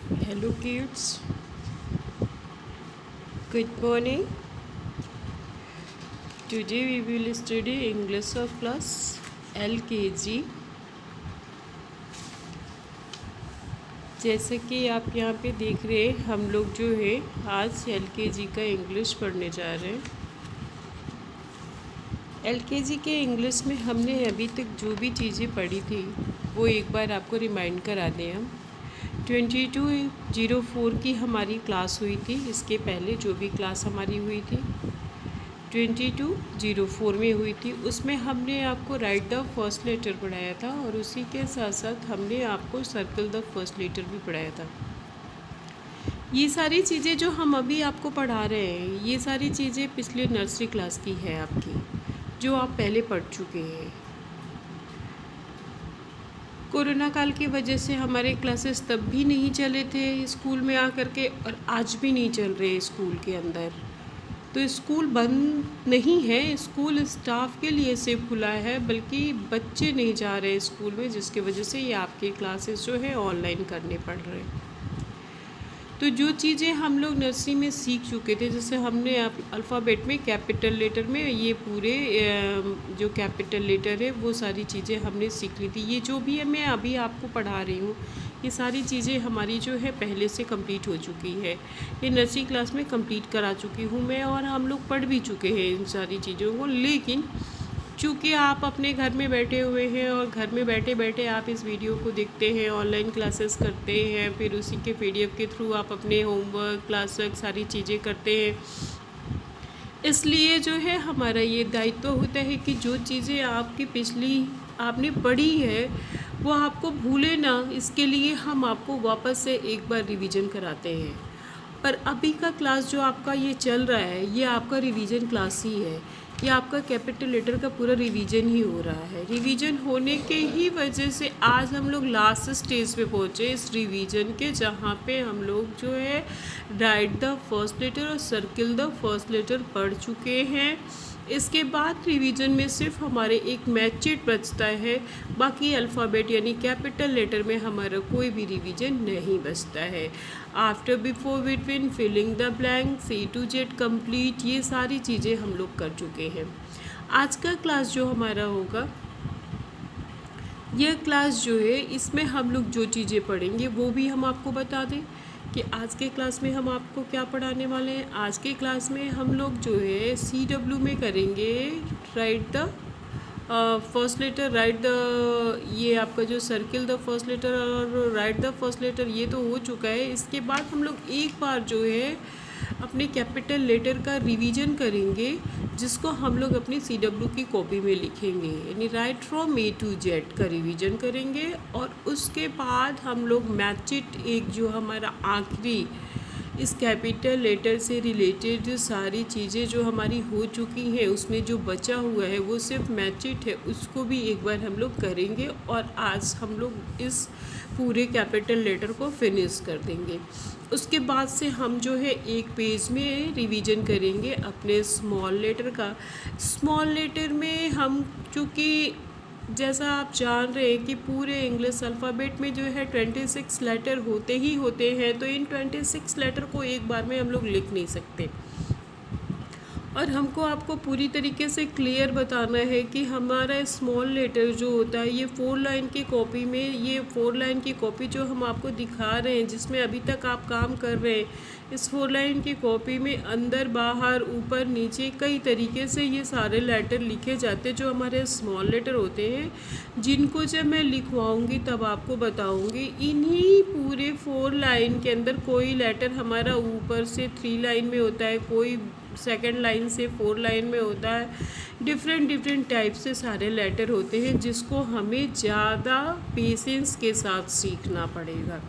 Hello kids, good morning. Today we will study English of class LKG। जैसे कि आप यहाँ पे देख रहे हैं, हम लोग जो है आज LKG का इंग्लिश पढ़ने जा रहे हैं। LKG के इंग्लिश में हमने अभी तक जो भी चीज़ें पढ़ी थी वो एक बार आपको रिमाइंड करा दें। हम 2204 की हमारी क्लास हुई थी। इसके पहले जो भी क्लास हमारी हुई थी 2204 में हुई थी, उसमें हमने आपको राइट द फर्स्ट लेटर पढ़ाया था और उसी के साथ साथ हमने आपको सर्कल द फर्स्ट लेटर भी पढ़ाया था। ये सारी चीज़ें जो हम अभी आपको पढ़ा रहे हैं, ये सारी चीज़ें पिछले नर्सरी क्लास की है आपकी, जो आप पहले पढ़ चुके हैं। कोरोना काल की वजह से हमारे क्लासेस तब भी नहीं चले थे स्कूल में आकर के, और आज भी नहीं चल रहे स्कूल के अंदर। तो स्कूल बंद नहीं है, स्कूल स्टाफ के लिए सिर्फ खुला है, बल्कि बच्चे नहीं जा रहे स्कूल में, जिसकी वजह से ये आपके क्लासेस जो है ऑनलाइन करने पड़ रहे हैं। तो जो चीज़ें हम लोग नर्सरी में सीख चुके थे, जैसे हमने अल्फ़ाबेट में कैपिटल लेटर में ये पूरे जो कैपिटल लेटर है वो सारी चीज़ें हमने सीख ली थी। ये जो भी है मैं अभी आपको पढ़ा रही हूँ, ये सारी चीज़ें हमारी जो है पहले से कंप्लीट हो चुकी है। ये नर्सरी क्लास में कंप्लीट करा चुकी हूँ मैं, और हम लोग पढ़ भी चुके हैं इन सारी चीज़ों को। लेकिन चूँकि आप अपने घर में बैठे हुए हैं और घर में बैठे बैठे आप इस वीडियो को देखते हैं, ऑनलाइन क्लासेस करते हैं, फिर उसी के PDF के थ्रू आप अपने होमवर्क क्लास वर्क सारी चीज़ें करते हैं, इसलिए जो है हमारा ये दायित्व होता है कि जो चीज़ें आपकी पिछली आपने पढ़ी है वो आपको भूले ना, इसके लिए हम आपको वापस से एक बार रिवीजन कराते हैं। पर अभी का क्लास जो आपका ये चल रहा है, ये आपका रिवीजन क्लास ही है। ये आपका कैपिटल लेटर का पूरा रिवीजन ही हो रहा है। रिवीजन होने के ही वजह से आज हम लोग लास्ट स्टेज पे पहुँचे इस रिवीजन के, जहाँ पे हम लोग जो है राइट द फर्स्ट लेटर और सर्किल द फर्स्ट लेटर पढ़ चुके हैं। इसके बाद रिवीजन में सिर्फ हमारे एक मैथ शीट बचता है, बाकी अल्फ़ाबेट यानी कैपिटल लेटर में हमारा कोई भी रिवीजन नहीं बचता है। After before between filling the blank C to Z complete, ये सारी चीज़ें हम लोग कर चुके हैं। आज का क्लास जो हमारा होगा, यह क्लास जो है इसमें हम लोग जो चीज़ें पढ़ेंगे वो भी हम आपको बता दें कि आज के क्लास में हम आपको क्या पढ़ाने वाले हैं। आज के क्लास में हम लोग जो है CW में करेंगे write the first letter, write the, ये आपका जो सर्किल द फर्स्ट लेटर और राइट द फर्स्ट लेटर ये तो हो चुका है। इसके बाद हम लोग एक बार जो है अपने कैपिटल लेटर का रिवीजन करेंगे, जिसको हम लोग अपनी CW की कॉपी में लिखेंगे, यानी right from A to Z का रिवीजन करेंगे। और उसके बाद हम लोग मैथ शीट एक जो हमारा आखिरी इस कैपिटल लेटर से रिलेटेड सारी चीज़ें जो हमारी हो चुकी हैं, उसमें जो बचा हुआ है वो सिर्फ मैथ शीट है, उसको भी एक बार हम लोग करेंगे। और आज हम लोग इस पूरे कैपिटल लेटर को फिनिश कर देंगे। उसके बाद से हम जो है एक पेज में रिवीजन करेंगे अपने स्मॉल लेटर का। स्मॉल लेटर में हम, चूँकि जैसा आप जान रहे हैं कि पूरे इंग्लिश अल्फ़ाबेट में जो है 26 लेटर होते ही होते हैं, तो इन 26 लेटर को एक बार में हम लोग लिख नहीं सकते, और हमको आपको पूरी तरीके से क्लियर बताना है कि हमारा स्मॉल लेटर जो होता है ये 4 लाइन की कॉपी में, ये 4 लाइन की कॉपी जो हम आपको दिखा रहे हैं, जिसमें अभी तक आप काम कर रहे हैं, इस 4 लाइन की कॉपी में अंदर बाहर ऊपर नीचे कई तरीके से ये सारे लेटर लिखे जाते हैं जो हमारे स्मॉल लेटर होते हैं, जिनको जब मैं लिखवाऊंगी तब आपको बताऊंगी। इन्हीं पूरे 4 लाइन के अंदर कोई लेटर हमारा ऊपर से 3 लाइन में होता है, कोई सेकंड लाइन से 4 लाइन में होता है। डिफरेंट टाइप से सारे लेटर होते हैं, जिसको हमें ज़्यादा पेशेंस के साथ सीखना पड़ेगा।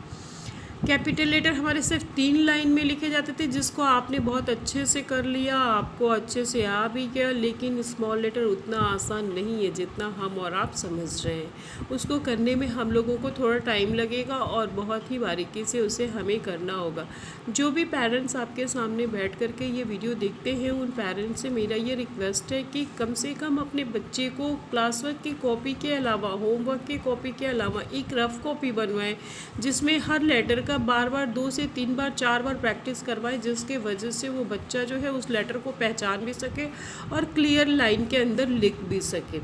कैपिटल लेटर हमारे सिर्फ 3 लाइन में लिखे जाते थे, जिसको आपने बहुत अच्छे से कर लिया, आपको अच्छे से आ भी गया। लेकिन स्मॉल लेटर उतना आसान नहीं है जितना हम और आप समझ रहे हैं। उसको करने में हम लोगों को थोड़ा टाइम लगेगा और बहुत ही बारीकी से उसे हमें करना होगा। जो भी पेरेंट्स आपके सामने बैठ कर के ये वीडियो देखते हैं, उन पेरेंट्स से मेरा ये रिक्वेस्ट है कि कम से कम अपने बच्चे को क्लास वर्क की कॉपी के अलावा, होमवर्क की कॉपी के अलावा एक रफ़ कॉपी बनवाएं, जिसमें हर लेटर का बार बार 2 से 3 बार 4 बार प्रैक्टिस करवाएं, जिसके वजह से वो बच्चा जो है उस लेटर को पहचान भी सके और क्लियर लाइन के अंदर लिख भी सके।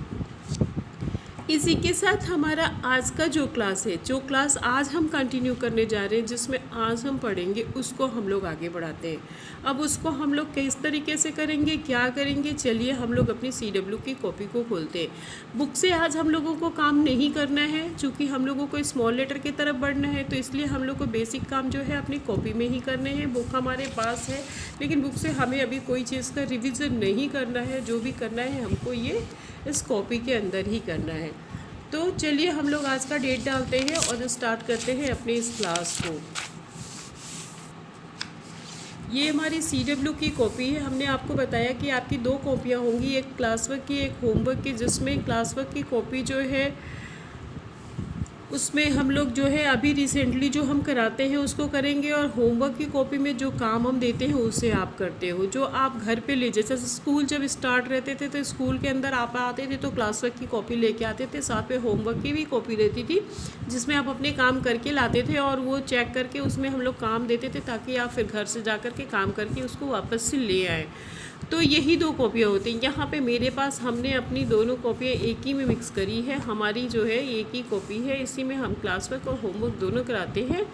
इसी के साथ हमारा आज का जो क्लास है, जो क्लास आज हम कंटिन्यू करने जा रहे हैं, जिसमें आज हम पढ़ेंगे, उसको हम लोग आगे बढ़ाते हैं। अब उसको हम लोग किस तरीके से करेंगे, क्या करेंगे, चलिए हम लोग अपनी CW की कॉपी को खोलते हैं। बुक से आज हम लोगों को काम नहीं करना है, चूँकि हम लोगों को स्मॉल लेटर की तरफ बढ़ना है, तो इसलिए हम लोग को बेसिक काम जो है अपनी कॉपी में ही करने हैं। बुक हमारे पास है, लेकिन बुक से हमें अभी कोई चीज़ का रिविज़न नहीं करना है। जो भी करना है हमको ये इस कॉपी के अंदर ही करना है। तो चलिए हम लोग आज का डेट डालते हैं और स्टार्ट करते हैं अपने इस क्लास को। ये हमारी CW की कॉपी है। हमने आपको बताया कि आपकी 2 कॉपियाँ होंगी, एक क्लास वर्क की, एक होमवर्क की, जिसमें क्लास वर्क की कॉपी जो है उसमें हम लोग जो है अभी रिसेंटली जो हम कराते हैं उसको करेंगे, और होमवर्क की कॉपी में जो काम हम देते हैं उसे आप करते हो, जो आप घर पे ले, जैसे स्कूल जब स्टार्ट रहते थे तो स्कूल के अंदर आप आते थे तो क्लास वर्क की कॉपी लेके आते थे, साथ में होमवर्क की भी कॉपी रहती थी जिसमें आप अपने काम करके लाते थे और वो चेक करके उसमें हम लोग काम देते थे ताकि आप फिर घर से जा कर के काम करके उसको वापस से ले आएँ। तो यही 2 कॉपियाँ होती हैं। यहाँ पे मेरे पास हमने अपनी दोनों कॉपियाँ एक ही में मिक्स करी है। हमारी जो है एक ही कॉपी है, इसी में हम क्लास वर्क और होमवर्क दोनों कराते हैं।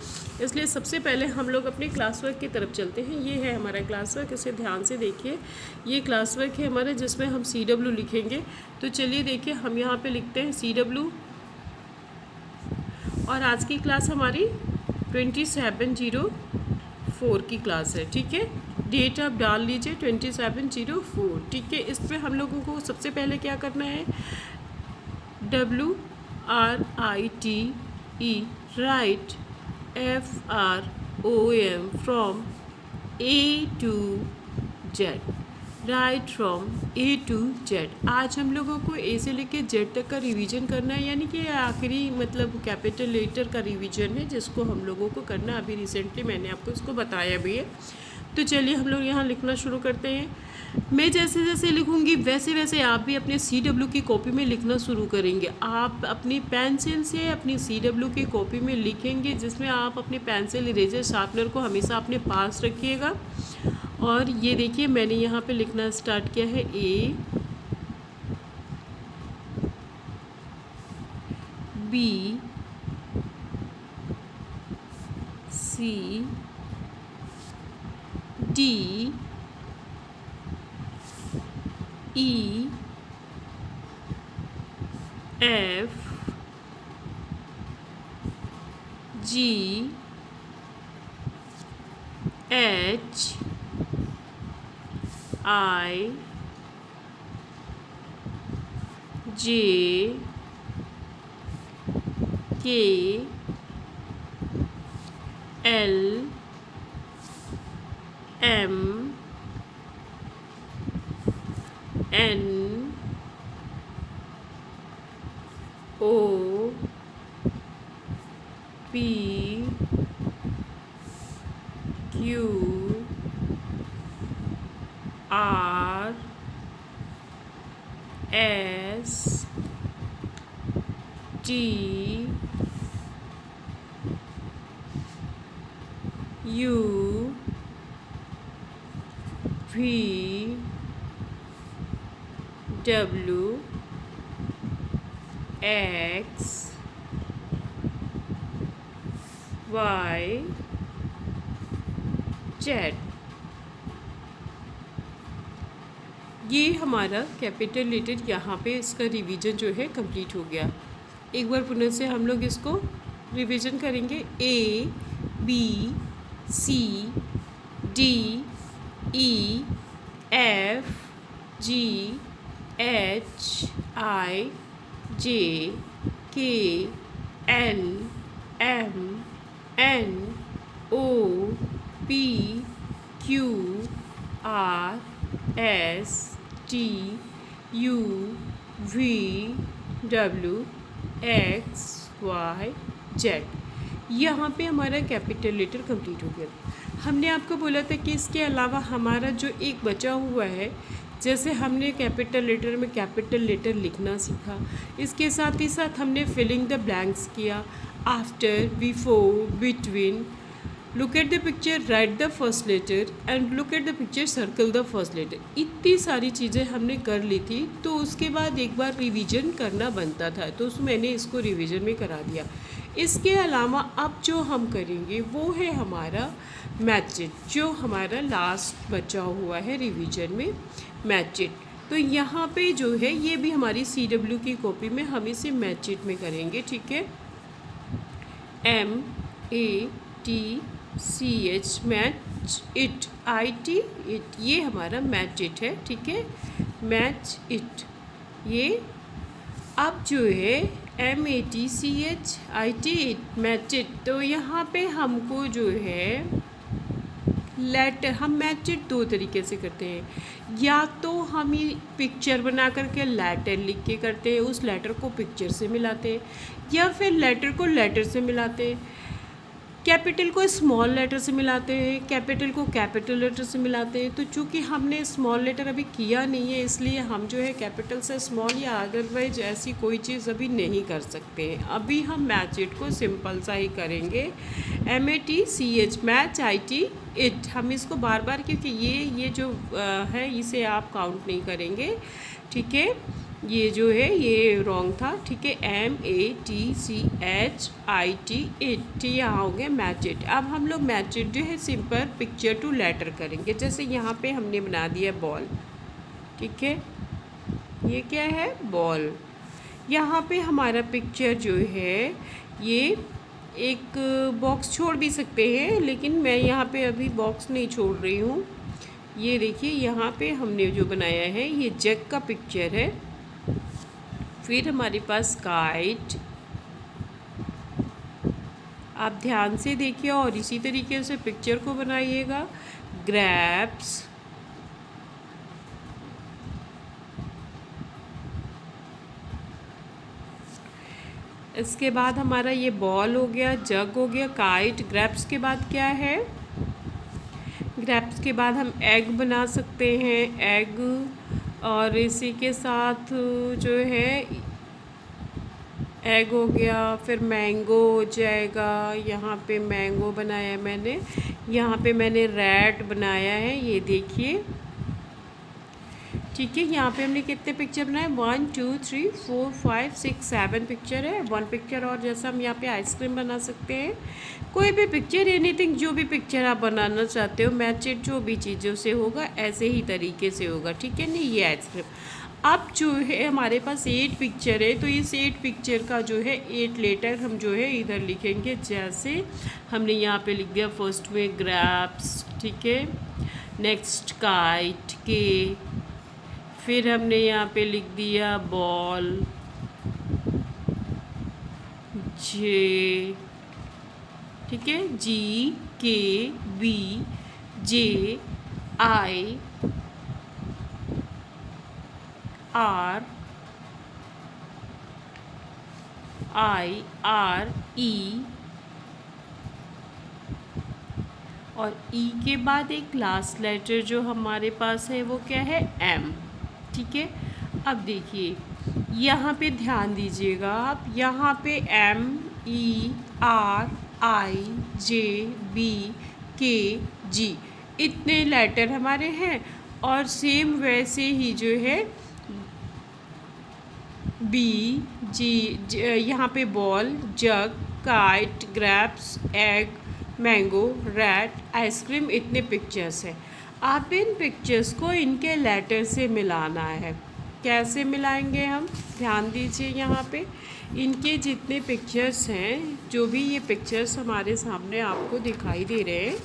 इसलिए सबसे पहले हम लोग अपने क्लास वर्क की तरफ चलते हैं। ये है हमारा क्लास वर्क, इसे ध्यान से देखिए। ये क्लास वर्क है हमारा, जिसमें हम CW लिखेंगे। तो चलिए देखिए, हम यहाँ पर लिखते हैं CW, और आज की क्लास हमारी 2704 की क्लास है। ठीक है, डेट आप डाल लीजिए 2704। ठीक है, इस पर हम लोगों को सबसे पहले क्या करना है, WRITE, right, FROM, from A to Z, right from A to Z। आज हम लोगों को A से लेके Z तक का रिवीजन करना है, यानी कि आखिरी मतलब कैपिटल लेटर का रिवीजन है जिसको हम लोगों को करना। अभी रिसेंटली मैंने आपको इसको बताया भी है। तो चलिए हम लोग यहाँ लिखना शुरू करते हैं। मैं जैसे जैसे लिखूँगी वैसे वैसे आप भी अपने CW की कॉपी में लिखना शुरू करेंगे। आप अपनी पेंसिल से अपनी CW की कॉपी में लिखेंगे, जिसमें आप अपनी पेंसिल, इरेजर, शार्पनर को हमेशा अपने पास रखिएगा। और ये देखिए मैंने यहाँ पे लिखना स्टार्ट किया है A, B, C, D, E, F, G, H, I, J, K, L, M, N, O, P, Q, R, S, T, U, V, W, X, Y, Z। ये हमारा कैपिटल लेटर यहाँ पे इसका रिवीजन जो है कंप्लीट हो गया। एक बार पुनः से हम लोग इसको रिवीजन करेंगे। A, B, C, D, E, F, G, H, I, J, K, L, M, N, O, P, Q, R, S, T, U, V, W, X, Y, Z। यहाँ पे हमारा कैपिटल लेटर कंप्लीट हो गया। हमने आपको बोला था कि इसके अलावा हमारा जो एक बचा हुआ है, जैसे हमने कैपिटल लेटर में कैपिटल लेटर लिखना सीखा, इसके साथ ही साथ हमने फिलिंग द ब्लैंक्स किया, after, before, between, look at the picture, write the first letter and look at the picture, circle the first letter. इतनी सारी चीज़ें हमने कर ली थी, तो उसके बाद एक बार रिवीजन करना बनता था, तो मैंने इसको रिवीजन में करा दिया। इसके अलावा अब जो हम करेंगे वो है हमारा मैच इट, जो हमारा लास्ट बचा हुआ है रिवीजन में, मैच इट। तो यहाँ पे जो है ये भी हमारी CW की कॉपी में हम इसे मैच इट में करेंगे, ठीक है। MATCH, match it, IT it, ये हमारा मैच इट है, ठीक है, मैच इट। ये अब जो है MATCH इट, मैच इट। तो यहाँ पे हमको जो है लेटर, हम मैच इट दो तरीके से करते हैं, या तो हम ये पिक्चर बना करके लेटर लिख के करते हैं, उस लेटर को पिक्चर से मिलाते हैं, या फिर लेटर को लेटर से मिलाते हैं, कैपिटल को स्मॉल लेटर से मिलाते हैं, कैपिटल को कैपिटल लेटर से मिलाते हैं। तो चूँकि हमने स्मॉल लेटर अभी किया नहीं है, इसलिए हम जो है कैपिटल से स्मॉल या अदरवाइज ऐसी कोई चीज़ अभी नहीं कर सकते हैं। अभी हम मैच इट को सिंपल सा ही करेंगे, MATCH, मैच IT इट। हम इसको बार बार, क्योंकि ये जो है इसे आप काउंट नहीं करेंगे, ठीक है, ये जो है ये रॉन्ग था, ठीक है। MATCH इट, यहाँ हो गया मैच इट। अब हम लोग मैच इट जो है सिंपल पिक्चर टू लेटर करेंगे। जैसे यहाँ पे हमने बना दिया बॉल, ठीक है, ये क्या है, बॉल। यहाँ पे हमारा पिक्चर जो है ये एक बॉक्स छोड़ भी सकते हैं, लेकिन मैं यहाँ पे अभी बॉक्स नहीं छोड़ रही हूँ। ये देखिए यहाँ पे हमने जो बनाया है ये जग का पिक्चर है। फिर हमारे पास काइट, आप ध्यान से देखिए और इसी तरीके से पिक्चर को बनाइएगा। ग्रैप्स, इसके बाद हमारा ये बॉल हो गया, जग हो गया, काइट। ग्रैप्स के बाद क्या है, ग्रैप्स के बाद हम एग बना सकते हैं, एग। और इसी के साथ जो है एग हो गया, फिर मैंगो हो जाएगा। यहाँ पे मैंगो बनाया है मैंने, यहाँ पे मैंने रैट बनाया है, ये देखिए, ठीक है। यहाँ पे हमने कितने पिक्चर बनाए, 1 2 3 4 5 6 7 पिक्चर है। 1 पिक्चर और, जैसा हम यहाँ पे आइसक्रीम बना सकते हैं, कोई भी पिक्चर, एनीथिंग, जो भी पिक्चर आप बनाना चाहते हो, मैच इट जो भी चीज़ों से होगा ऐसे ही तरीके से होगा, ठीक है। नहीं, ये आइसक्रीम। अब जो है हमारे पास 8 पिक्चर है, तो इस 8 पिक्चर का जो है 8 लेटर हम जो है इधर लिखेंगे। जैसे हमने यहाँ पे लिख दिया फर्स्ट में ग्रैप्स, ठीक है, नेक्स्ट काइट के, फिर हमने यहाँ पे लिख दिया बॉल, जे, ठीक है, GKB, JIRE, और E के बाद एक लास्ट लेटर जो हमारे पास है वो क्या है, M, ठीक है। अब देखिए यहाँ पे ध्यान दीजिएगा आप, यहाँ पे MERIJBKG इतने लेटर हमारे हैं, और सेम वैसे ही जो है BG, यहाँ पे ball, jug, kite, grapes, egg, mango, rat, ice cream, इतने पिक्चर्स हैं। आप इन पिक्चर्स को इनके लेटर से मिलाना है। कैसे मिलाएंगे हम, ध्यान दीजिए यहाँ पे, इनके जितने पिक्चर्स हैं, जो भी ये पिक्चर्स हमारे सामने आपको दिखाई दे रहे हैं,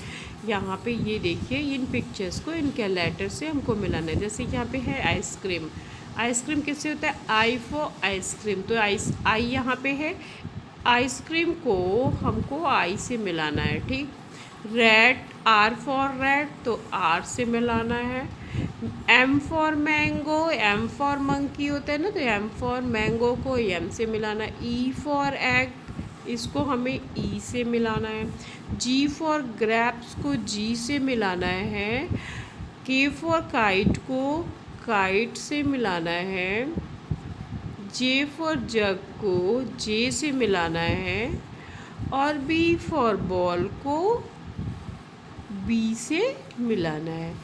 यहाँ पे ये देखिए, इन पिक्चर्स को इनके लेटर से हमको मिलाना है। जैसे यहाँ पे है आइसक्रीम, आइसक्रीम किससे होता है, I फॉर आइसक्रीम, तो आई यहाँ पे है, आइसक्रीम को हमको I से मिलाना है, ठीक। रैट, R फॉर रैट, तो R से मिलाना है। M for mango, M for monkey होता है ना, तो M फॉर मैंगो को M से मिलाना है। E फॉर एग, इसको हमें E से मिलाना है। G फॉर ग्रैप्स को G से मिलाना है। K फॉर काइट को काइट से मिलाना है। J फॉर जग को J से मिलाना है, और B फॉर बॉल को बी से मिलाना है।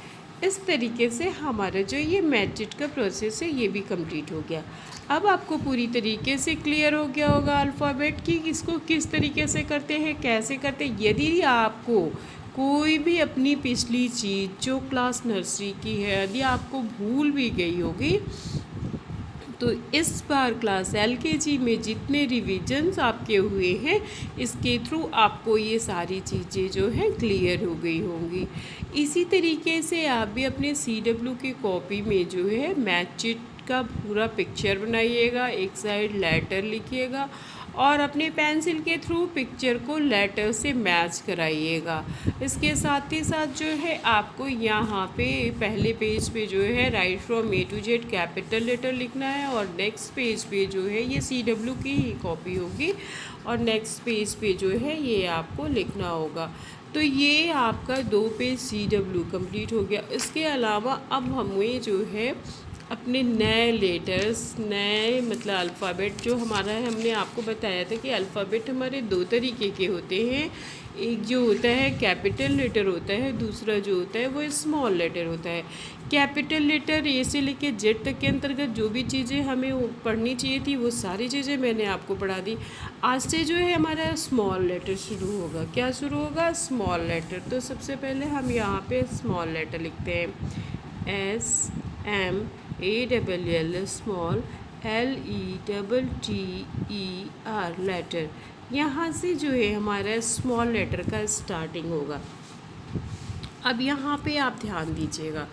इस तरीके से हमारा जो ये मैजिक का प्रोसेस है ये भी कंप्लीट हो गया। अब आपको पूरी तरीके से क्लियर हो गया होगा अल्फ़ाबेट की इसको किस तरीके से करते हैं, कैसे करते हैं। यदि आपको कोई भी अपनी पिछली चीज़ जो क्लास नर्सरी की है यदि आपको भूल भी गई होगी तो इस बार क्लास LKG में जितने रिविजन्स आपके हुए हैं इसके थ्रू आपको ये सारी चीज़ें जो हैं क्लियर हो गई होंगी। इसी तरीके से आप भी अपने CW की कॉपी में जो है मैजिक का पूरा पिक्चर बनाइएगा, एक साइड लेटर लिखिएगा और अपने पेंसिल के थ्रू पिक्चर को लेटर से मैच कराइएगा। इसके साथ ही साथ जो है आपको यहाँ पे पहले पेज पे जो है write from A to Z capital letter लिखना है और नेक्स्ट पेज पे जो है ये CW की ही कॉपी होगी और नेक्स्ट पेज पे जो है ये आपको लिखना होगा। तो ये आपका 2 पेज CW कंप्लीट हो गया। इसके अलावा अब हमें जो है अपने नए लेटर्स नए मतलब अल्फ़ाबेट जो हमारा है हमने आपको बताया था कि अल्फ़ाबेट हमारे 2 तरीके के होते हैं। एक जो होता है कैपिटल लेटर होता है, दूसरा जो होता है वो स्मॉल लेटर होता है। कैपिटल लेटर ए से लेके जेड तक के अंतर्गत जो भी चीज़ें हमें पढ़नी चाहिए थी वो सारी चीज़ें मैंने आपको पढ़ा दी। आज से जो है हमारा स्मॉल लेटर शुरू होगा। क्या शुरू होगा? Small letter. तो सबसे पहले हम यहाँ पे स्मॉल लेटर लिखते हैं SMALL स्मॉल LETTER लेटर। यहाँ से जो है हमारा स्मॉल लेटर का स्टार्टिंग होगा। अब यहाँ पे आप ध्यान दीजिएगा,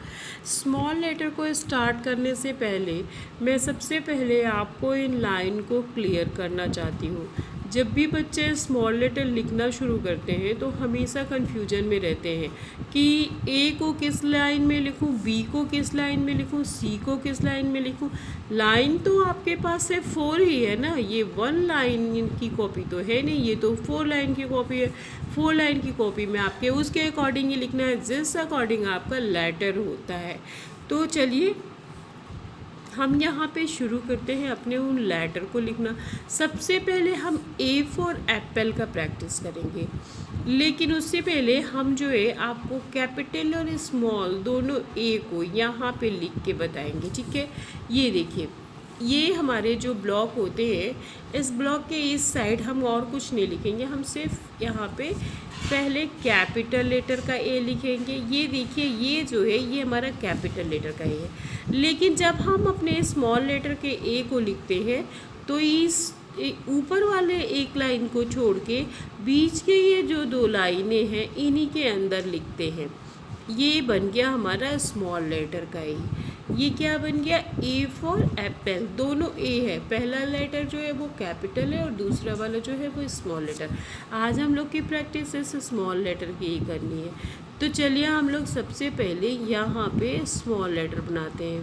स्मॉल लेटर को स्टार्ट करने से पहले मैं सबसे पहले आपको इन लाइन को क्लियर करना चाहती हूँ। जब भी बच्चे स्मॉल लेटर लिखना शुरू करते हैं तो हमेशा कन्फ्यूजन में रहते हैं कि ए को किस लाइन में लिखूं, बी को किस लाइन में लिखूं, सी को किस लाइन में लिखूं। लाइन तो आपके पास सिर्फ 4 ही है ना, ये 1 लाइन की कॉपी तो है नहीं, ये तो 4 लाइन की कॉपी है। 4 लाइन की कॉपी में आपके उसके अकॉर्डिंग ही लिखना है जिस अकॉर्डिंग आपका लेटर होता है। तो चलिए हम यहाँ पे शुरू करते हैं अपने उन लेटर को लिखना। सबसे पहले हम A फॉर एप्पल का प्रैक्टिस करेंगे, लेकिन उससे पहले हम जो है आपको कैपिटल और स्मॉल दोनों A को यहाँ पे लिख के बताएंगे, ठीक है। ये देखिए, ये हमारे जो ब्लॉक होते हैं, इस ब्लॉक के इस साइड हम और कुछ नहीं लिखेंगे, हम सिर्फ यहाँ पे पहले कैपिटल लेटर का ए लिखेंगे। ये देखिए, ये जो है ये हमारा कैपिटल लेटर का ए है। लेकिन जब हम अपने स्मॉल लेटर के ए को लिखते हैं तो इस ऊपर वाले एक लाइन को छोड़ के बीच के ये जो 2 लाइनें हैं इन्हीं के अंदर लिखते हैं। ये बन गया हमारा स्मॉल लेटर का ए। ये क्या बन गया? A for Apple. दोनों ए है, पहला लेटर जो है वो कैपिटल है और दूसरा वाला जो है वो स्मॉल लेटर। आज हम लोग की प्रैक्टिस इस स्मॉल लेटर की ही करनी है। तो चलिए हम लोग सबसे पहले यहाँ पे स्मॉल लेटर बनाते हैं।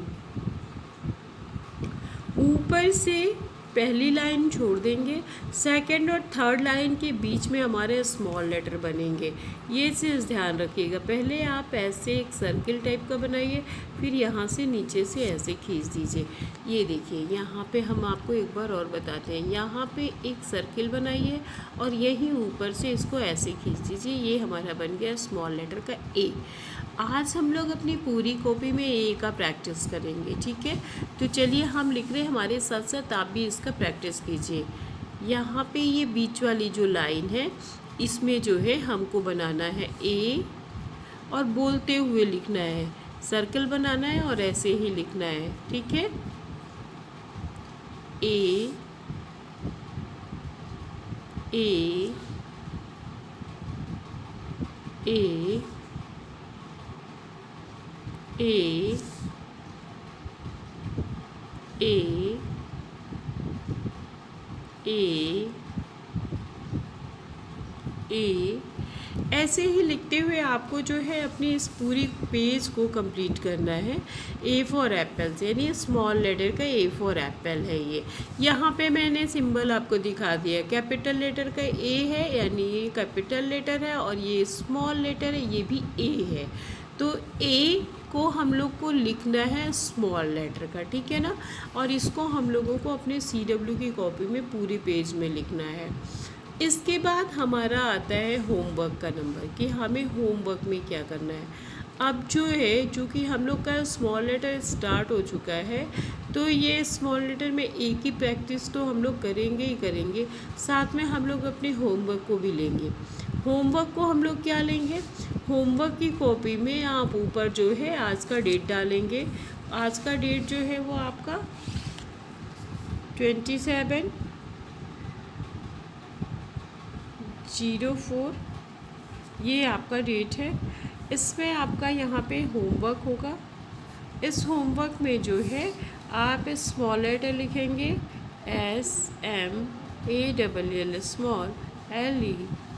ऊपर से पहली लाइन छोड़ देंगे, सेकंड और थर्ड लाइन के बीच में हमारे स्मॉल लेटर बनेंगे। ये चीज़ ध्यान रखिएगा। पहले आप ऐसे एक सर्किल टाइप का बनाइए, फिर यहाँ से नीचे से ऐसे खींच दीजिए। ये देखिए, यहाँ पे हम आपको एक बार और बताते हैं। यहाँ पे एक सर्किल बनाइए और यहीं ऊपर से इसको ऐसे खींच दीजिए। ये हमारा बन गया स्मॉल लेटर का ए। आज हम लोग अपनी पूरी कॉपी में ए का प्रैक्टिस करेंगे, ठीक है। तो चलिए हम लिख रहे हैं, हमारे साथ साथ आप भी इसका प्रैक्टिस कीजिए। यहाँ पे ये बीच वाली जो लाइन है इसमें जो है हमको बनाना है ए और बोलते हुए लिखना है, सर्कल बनाना है और ऐसे ही लिखना है, ठीक है। ए ए ए ए ए ए ए ऐसे ही लिखते हुए आपको जो है अपनी इस पूरी पेज को कंप्लीट करना है। ए फॉर एप्पल्स, यानी स्मॉल लेटर का ए फॉर एप्पल है। ये यहाँ पे मैंने सिंबल आपको दिखा दिया। कैपिटल लेटर का ए है यानी ये कैपिटल लेटर है और ये स्मॉल लेटर है, ये भी ए है। तो ए को हम लोग को लिखना है स्मॉल लेटर का, ठीक है ना। और इसको हम लोगों को अपने CW की कॉपी में पूरी पेज में लिखना है। इसके बाद हमारा आता है होमवर्क का नंबर कि हमें होमवर्क में क्या करना है। अब जो है, चूँकि हम लोग का स्मॉल लेटर स्टार्ट हो चुका है, तो ये स्मॉल लेटर में एक ही प्रैक्टिस तो हम लोग करेंगे ही करेंगे, साथ में हम लोग अपने होमवर्क को भी लेंगे। होमवर्क को हम लोग क्या लेंगे, होमवर्क की कॉपी में आप ऊपर जो है आज का डेट डालेंगे। आज का डेट जो है वो आपका 27/04 ये आपका डेट है। इसमें आपका यहाँ पे होमवर्क होगा। इस होमवर्क में जो है आप स्मॉल लेटर लिखेंगे SMALL स्मॉल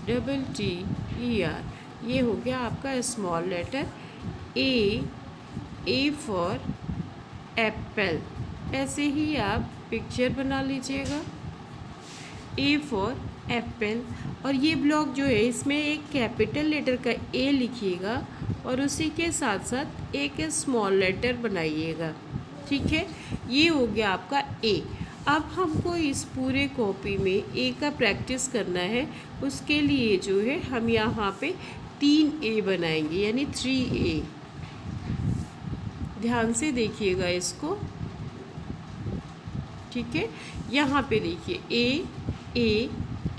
LETTER। ये हो गया आपका small letter. A for apple, ऐसे ही आप पिक्चर बना लीजिएगा A फॉर एप्पल। और ये ब्लॉक जो है इसमें एक कैपिटल लेटर का A लिखिएगा और उसी के साथ साथ एक स्मॉल लेटर बनाइएगा, ठीक है। ये हो गया आपका A। अब हमको इस पूरे कॉपी में A का प्रैक्टिस करना है। उसके लिए जो है हम यहाँ पे 3A बनाएंगे, यानी 3A। ध्यान से देखिएगा इसको, ठीक है। यहाँ पे देखिए A A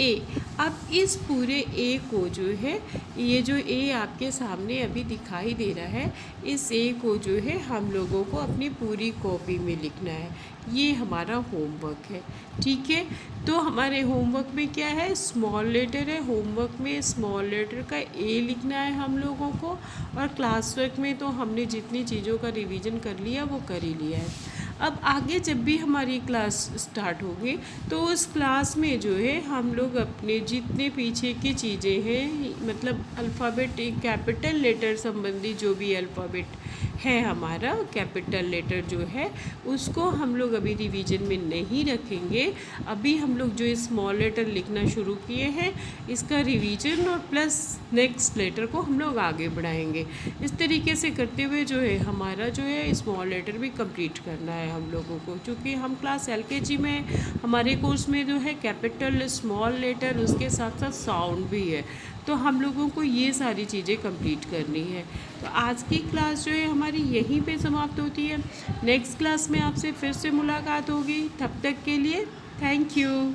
A। अब इस पूरे A को जो है, ये जो A आपके सामने अभी दिखाई दे रहा है, इस A को जो है हम लोगों को अपनी पूरी कॉपी में लिखना है। ये हमारा होमवर्क है, ठीक है। तो हमारे होमवर्क में क्या है, स्मॉल लेटर है। होमवर्क में स्मॉल लेटर का A लिखना है हम लोगों को। और क्लास वर्क में तो हमने जितनी चीज़ों का रिवीजन कर लिया वो कर ही लिया है। अब आगे जब भी हमारी क्लास स्टार्ट होगी तो उस क्लास में जो है हम लोग अपने जितने पीछे की चीज़ें हैं, मतलब अल्फ़ाबेट, कैपिटल लेटर संबंधी जो भी अल्फ़ाबेट है हमारा, कैपिटल लेटर जो है उसको हम लोग अभी रिवीजन में नहीं रखेंगे। अभी हम लोग जो स्मॉल लेटर लिखना शुरू किए हैं इसका रिवीजन और प्लस नेक्स्ट लेटर को हम लोग आगे बढ़ाएंगे। इस तरीके से करते हुए जो है हमारा जो है स्मॉल लेटर भी कंप्लीट करना है हम लोगों को, क्योंकि हम क्लास LKG में हमारे कोर्स में जो है कैपिटल स्मॉल लेटर उसके साथ साथ साउंड भी है, तो हम लोगों को ये सारी चीज़ें कंप्लीट करनी है। तो आज की क्लास जो है हमारी यहीं पे समाप्त होती है। नेक्स्ट क्लास में आपसे फिर से मुलाकात होगी। तब तक के लिए थैंक यू।